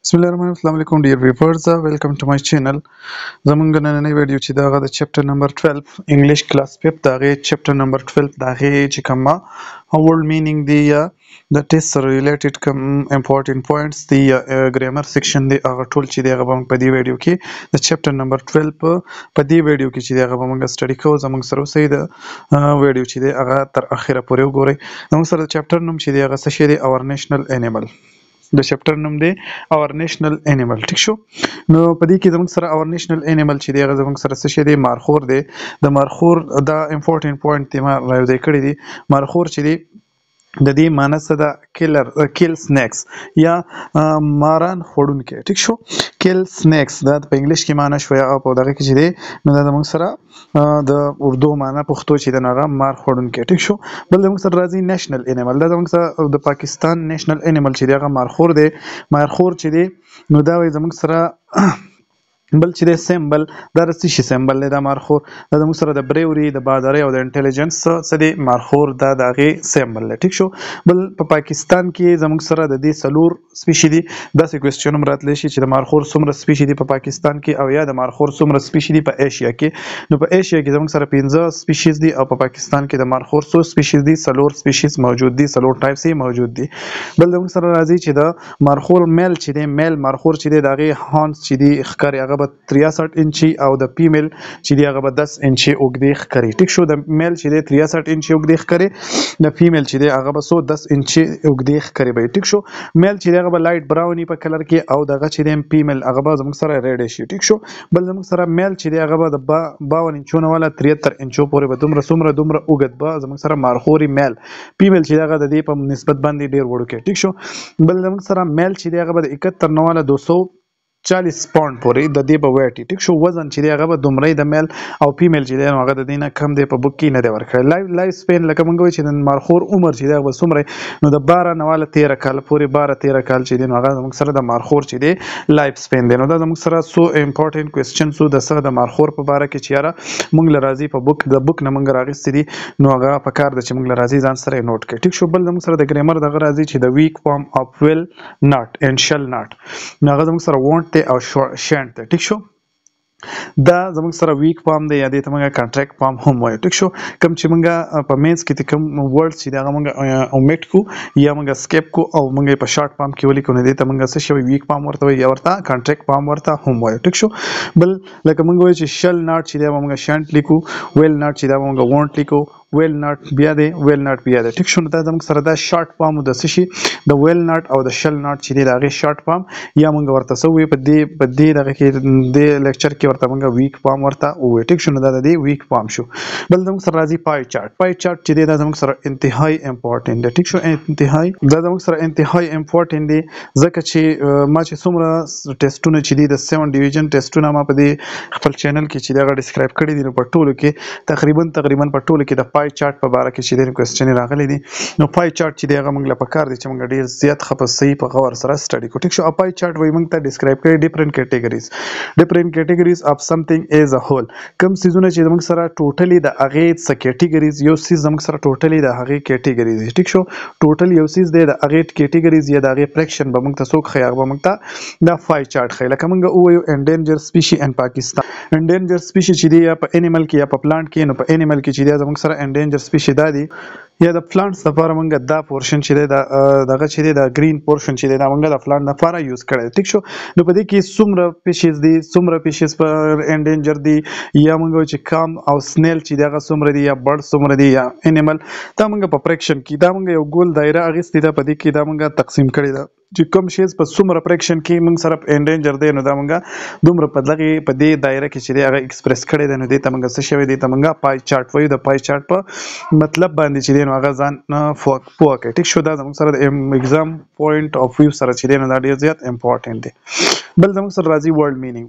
بسم الله الرحمن الرحیم. السلام علیکم ډیر ویورز، ویلکم ټو مای چینل. زمونږ نننۍ ویډیو چې دا د چپټر نمبر 12 انګلیش کلاس 5 دا غي چپټر نمبر 12 دا غي چې کومه ورډ مینینګ دی یا د ټیست سره ریلیټډ کوم امپورټنت پوینټس دی یا ګرامر سیکشن دی هغه ټول چې دی هغه په دې ویډیو کې د چپټر نمبر 12 په دې ویډیو کې چې دی هغه موږ سټډي کوو. زمونږ سره اوسئ د ویډیو چې دی هغه تر اخره پورې وګورئ. زمونږ سره د چپټر نوم چې دی هغه څه شی دی؟ اور نیشنل انیمل. د چپټر نوم دی اور نیشنل انیمل. ټیک شو. نو په دې کې زموږ سره اور نیشنل انیمل چې دی هغه زموږ سره څه شی دی؟ مارخور دی. د مارخور دا امپورټنت پوینټ دی ما راوځي کړی دی. مارخور چې دی د دې معنی څه ده؟ کیل سنیکس یا ماران خوړونکی. ټیک شو. کیل سنیکس دا په انګلیش کې معنی شو یا په دغه کې چې دی نو دا زموږ سره د اردو معنی پښتو چې د هغه مار خوړونکی. ټیک شو. بل زموږ سره راځي نیشنل انیمل. دا زموږ سره د پاکستان نیشنل انیمل چې دی هغه مارخور دی. مارخور چې دی نو دا وایي زموږ سره بل چې دی سیمبل دا د څه شي سیمبل دی؟ دا مارخور دا زموږ سره د بریوري د بادرۍ او د انټیلیجنس څه دی؟ مارخور دا د هغې سیمبل دی. ټیک شو. بل په پاکستان کې زموږ سره د دې څلور سپیشي دي. داسې کوېسچن هم راتلی شي چې د مارخور څومره سپیشي دي په پاکستان کې او یا د مارخور څومره سپیشي دي په ایشیا کې. نو په ایشیا کې زموږ سره 15 سپیشیز دي او په پاکستان کې د مارخور څو سپیشیز دي؟ څلور سپیشیز موجود دي، څلور ټایپس یې موجود دي. بل زموږ سره راځي چې د مارخور میل چې دی میل مارخور چې دی د هغې هانس چې دي ښکاري هغه به 63 انچي او د فیمیل چې دی هغه به 10 انچي اوږدې ښکاري. ټیک شو. د میل چې دی 63 انچي اوږدې ښکاري، د فیمیل چې دی هغه به 10 انچي اوږدې ښکاري به. ټیک شو. میل چې دی هغه به لایټ براونی په کلر کې او دغه چې دی فیمیل هغه به زموږ سره ریډ شي. ټیک شو. بل زموږ سره میل چې دی هغه به د 52 انچونو والا 73 انچو پورې به دومره اوږد به زموږ سره مارخوري میل. فیمیل چې دی هغه د دې په نسبت باندې ډیر وړوکی. ټیک شو. بل زموږ سره میل چې دی هغه به د 71 نه والا 240 پاونډ پورې د دې به ویټ. ټیک شو. وزن چې دی هغه به دومره د میل او فیمیل چې دی هغه د دې نه کم دی په بک کې نه دی ورکړی. لایف سپین لکه موږ وایو چې د مارخور عمر چې دی هغه به څومره نو د 12 نه والا 13 کال پورې 12-13 کال چې دی نو هغه زموږ سره د مارخور چې دی لایف سپین دی. نو دا زموږ سره څو امپورټنت کوېسچن څو د څه د مارخور په باره کې چې یاره موږ له راځي په بک د بک نه موږ راغستې دي نو هغه په کار ده چې موږ له راځي ځان سره نوٹ کړئ. ټیک شو. بل زموږ سره د ګرامر دغه راځي چې د ویک فارم اف ویل ناٹ اینڈ شل ناٹ نو هغه زموږ سره وونټ دی او شینټ دی. ټیک شو. دا زموږ سره ویک فارم دی یا دې ته موږ کانټریکټ فارم هم وایو. ټیک شو. کوم چې موږ په مینس کې کوم ورډز چې هغه موږ اومیټ کو یا موږ سکیپ کو او موږ په شارټ فارم کې ولیکو نو دې ته موږ څه شی ویک فارم ورته وایو یا ورته کانټریکټ فارم ورته هم وایو. ټیک شو. بل لکه موږ وایو چې شل ناٹ چې دی موږ شانټ لیکو، ویل ناٹ چې دا موږ وونټ لیکو، ویل ناٹ بیا دی، ویل ناٹ بیا دی. ټیک شو. نو دا زموږ سره دا شارټ فارم د څه شي د ویل ناٹ او د شل ناٹ چې دی د هغې شارټ فارم یا موږ ورته څه وایو په دې دغه کې دې لیکچر کې ورته موږ ویک فارم ورته ووایو. ټیک شو. نو دا د دې ویک فارم شو. بل زموږ سره راځي پای چارټ. پای چارټ چې دی دا زموږ سره انتهایی امپورټنټ دی. ټیک شو. انتهایی دا زموږ سره انتهایی امپورټنټ دی ځکه چې ما چې څومره ټیسټونه چې دي د 7 ډیویژن ټیسټونه ما په دې خپل چینل کې چې دغه ډسکرایب کړي دي نو په ټولو کې تقریبا په ټولو کې د پای چارټ په باره کې چې د کوېسچن راغلي دي نو پای چارټ چې دی هغه موږ له پکار دی چې موږ ډیر زیات ښه په صحیح په غور سره سټډي کړو. ټیک شو. پای چارټ وایي موږ ته ډسکرایب کړي ډیفرنٹ کیټیګریز اف سمثینګ ایز ا هول. کوم سیزونه چې موږ سره ټوټلی د هغې څه کیټیګریز یو سیز موږ سره ټوټلی د هغې کیټیګریز. ټیک شو. ټوټل یو سیز دی د هغې کیټیګریز یا د هغې فریکشن به موږ ته څوک ښیي هغه به موږ ته دا پای چارټ ښیي. لکه موږ ووایو انډینجر سپیشي ان پاکستان. انډینجر سپیشي چې دی یا په انیمل کې یا په پلانټ کې نو په انیمل کې چې دی زموږ سره انډینجر سپیشي دا دی یا د پلانټس لپاره موږ دا پورشن چې دی دغه چې دی د گرین پورشن چې دی دا موږ د پلانټ لپاره یوز کړی. ټیک شو. نو په دې کې څومره پیشز دي څومره پیشز په انډینجر دي یا موږ وایو چې کام او سنیل چې دی هغه څومره دي یا برډ څومره دي یا انیمل دا موږ په فریکشن کې دا موږ یو ګول دایره اخیستې ده په دې کې دا موږ تقسیم کړې ده چې کوم شیز په څومره فریکشن کې موږ سره انډینجر دی نو دا موږ دومره په دې دایره کې چې دی هغه ایکسپریس کړی دی نو دې ته موږ څه شوی دی ته موږ پای چارټ وایو. د پای چارټ په مطلب باندې چې دی نو هغه ځان پوه کړئ. ټیک شو. دا زموږ سره د ایگزام پوینټ اف ویو سره چې دی نو دا ډېر زیات امپورټنټ دی. بل زموږ سره راځي ورلډ مینینګ.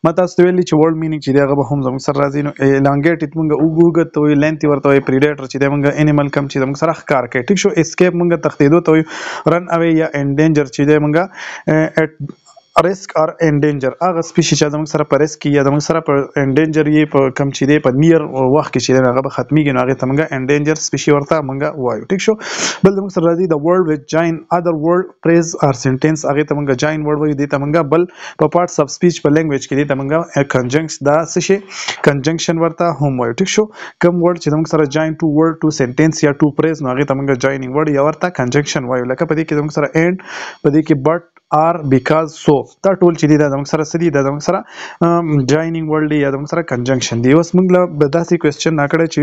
ما تاسو ته ویلي چې ورلډ مینینګ چې دی هغه به هم زموږ سره راځي. نو elongated موږ اوږد ته وایو، لینتي ورته وایو، پریډیټر چې دی موږ انیمل کم چې زموږ سره ښکار کوي. ټیک شو. اسکیپ موږ تښتېدو ته وایو، رن اوی یا انډینجر چې دی موږ risk or endanger هغه سپیشي چې زموږ سره په ریسک کې یا زموږ سره په انډینجر یې په کم چې دی په نیر وخت کې چې هغه به ختميږي نو هغه ته موږ انډینجر سپیشي ورته موږ وایو ټیک شو. بل زموږ سره راځي د ورډ وذ جاین اذر ورډ پریز اور سنټنس هغه ته موږ جاین ورډ وایو دی ته موږ بل په پارټس اف سپیچ په لینګویج کې دی ته موږ کنجنکشن دا څه شي کنجنکشن ورته هم وایو ټیک شو. کوم ورډ چې زموږ سره جاین ټو ورډ ټو سنټنس یا ټو پریز نو هغه ته موږ جاینینګ ورډ یا ورته کنجنکشن وایو لکه په دې کې زموږ سره اند په دې کې بټ are because so دا ټول چې دی دا زموږ سره سدي دا زموږ سره joining word یا زموږ سره conjunction دی. اوس موږ له داسې کوېسچن راکړی چې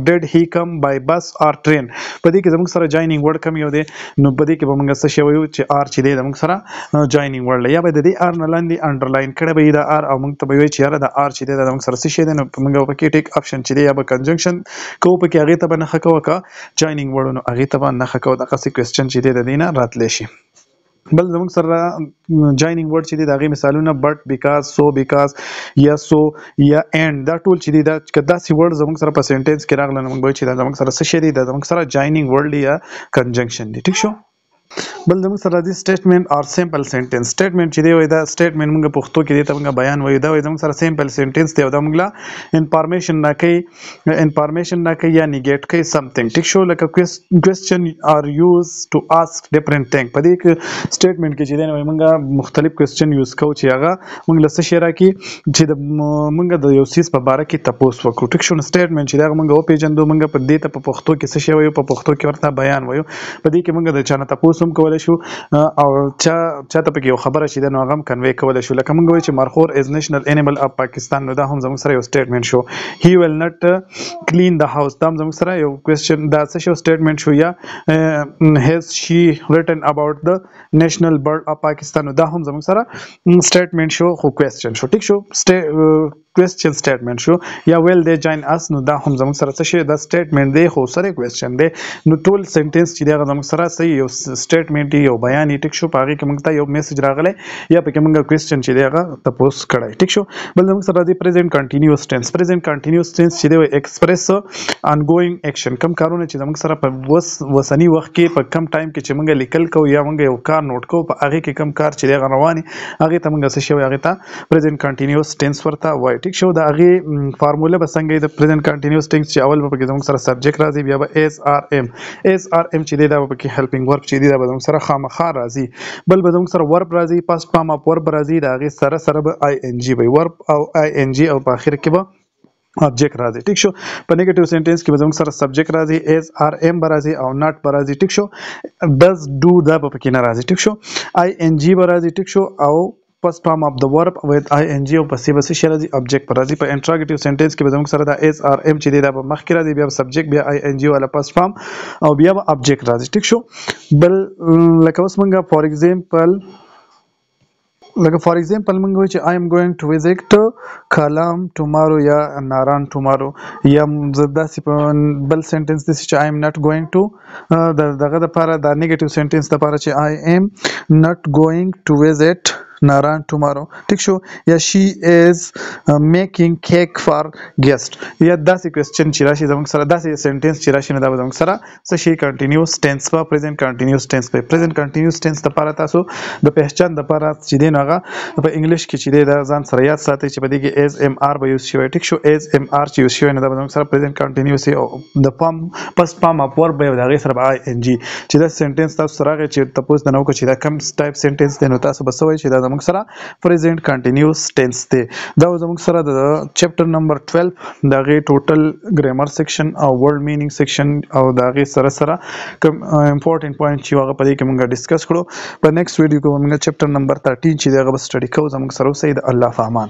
did he come by bus or train په دې کې زموږ سره joining word کم یو دی نو په دې کې به موږ څه شی وایو چې are چې دی زموږ سره joining word یا به د دې are نه لاندې underline کړی به دا are او موږ ته به وایو چې یاره دا are چې دی دا زموږ سره څه شی دی نو موږ په کې ټیک option چې دی یا به conjunction کوو په کې هغې ته به نښه کوو که joining word نو هغې ته به نښه کوو دغسې کوېسچن چې دی د دې نه راتلی شي. بل زموږ سره joining word چې دی د هغې مثالونه but because so because یا so یا and دا ټول چې دی دا که داسې word زموږ سره په سنټنس کې راغله نو موږ وایو چې دا زموږ سره څه شی دی دا زموږ سره joining word یا conjunction دی ټیک شو. بل زموږ سره راځي statement or simple sentence. statement چې دی وایي دا statement موږ پښتو کې دی ته موږ بیان وایو دا وایي زموږ سره simple sentence دی او دا موږ له انفارمیشن نه کوي یا نیګیټ کوي something ټیک شو. لکه question are used to ask different thing په دې کې statement کې چې دی نو موږ مختلف question یوز کوو چې هغه موږ له څه شي راکړي چې موږ د یو څیز په باره کې تپوس وکړو ټیک شو. نو statement چې دی هغه موږ وپېژندو موږ په دې ته په پښتو کې څه شی وایو په پښتو کې ورته بیان وایو. په دې کې موږ د چا نه تپوس هم کولی شو او چاته پکې یو خبره چې ده نو هغه هم کنوی کولی شو. لکه موږ وایو چې مرخور از نیشنل انیمل اف پاکستان نو دا هم زموږ سره یو سټیټمنټ شو. هی ویل نټ کلین د هاوس دا هم زموږ سره یو کوېسچن دا څه شو سټیټمنټ شو. یا هیز شي ریټن اباوټ د نیشنل برډ اف پاکستان نو دا هم زموږ سره سټیټمنټ شو خو کوېسچن شو ټیک شو question statement شو. یا ویل دی جاین اس نو دا هم زموږ سره څه شي دا سټیټمنټ دی خو سره کوېسچن دی نو ټول سنټنس چې دی هغه زموږ سره صحیح یو سټیټمنټ یو بیان یې ټیک شو په هغې کې موږ ته یو میسج راغلی یا پکې موږ کوېسچن چې دی هغه تپوس کړی ټیک شو. بل زموږ سره راځي پریزنټ کنټینیوس ټینس. پریزنټ کنټینیوس ټینس چې دی ایکسپریس انګوینګ ایکشن کم کارونه چې زموږ سره په وسني وخت کې په کم ټایم کې چې موږ لیکل کوو یا موږ یو کار نوٹ کوو په هغې کې کم کار چې دی هغه روان هغې ته موږ څه شی وایو هغې ته پریزنټ کنټینیوس ټینس ورته وایو ټیک شو. د هغې فارموله به څنګه د پریزنټ کنټینیوس ټینس چې اول به پکې زموږ سره سبجیکټ راځي بیا به ایس آر ایم چې دی دا به پکې هیلپینګ ورب چې دی دا به زموږ سره خامخا راځي. بل به زموږ سره ورب راځي پاست فارم اف ورب راځي د هغې سره به آی ان جي وي ورب او آی ان جي او په آخر کې به object راځي ټیک شو. په نیگیټیو سنټنس کې به زموږ سره سبجیکټ راځي ایز آر ایم به راځي او ناٹ به راځي ټیک شو. ډز ډو دا به پکې نه راځي ټیک شو. آی ان جي به راځي ټیک شو او first form of the verb with ing او پسې به څه شی راځي object پر راځي. په انټراګیټیو سنټنس کې به زموږ سره دا ایس آر ایم چې دی دا به مخکې راځي بیا به سبجیکټ بیا آی ان جي والا first form او بیا به object راځي ټیک شو. بل لکه اوس موږ فار ایگزامپل موږ وایو چې I am going to visit کالام tomorrow یا ناران tomorrow یا داسې په بل سنټنس داسې چې I am not going to دغه دپاره دا نیګیټیو سنټنس دپاره چې I am not going to visit ناران tomorrow ټیک شو. یا she is making cake for guest یا داسې کوېسچن چې راشي زموږ سره داسې سنټنس چې راشي نو دا به زموږ سره څه شي کنټینیوس ټینس په پریزنټ کنټینیوس ټینس په پریزنټ کنټینیوس ټینس دپاره تاسو د پهچان دپاره چې دی نو هغه په انګلیش کې چې دی دا ځان سره یاد ساتئ چې په دې کې ایز ایم آر به یوز شوی ټیک شو. ایز ایم آر چې یوز شوی نو دا به زموږ سره پریزنټ کنټینیوس او د فارم فست فارم اف ورب به د هغې سره به آی ان جي چې دا سنټنس تاسو سره راغی چې تپوس درنه وکړو چې دا کوم ټایپ سنټنس دی نو تاسو به څه وایئ چې دا زموږ سره پریزنټ کنټینیوس ټینس دی. دا زموږ سره د چپټر نمبر 12 د هغې ټوټل ګرامر سیکشن او ورډ مینینګ سیکشن او د هغې سره کوم امپورټنټ پوینټ چې هغه په دې کې موږ ډسکس کړو. په نیکسټ ویډیو کې به موږ چپټر نمبر 13 چې دی هغه به سټډي کوو. زموږ سره اوسئ د الله په امان.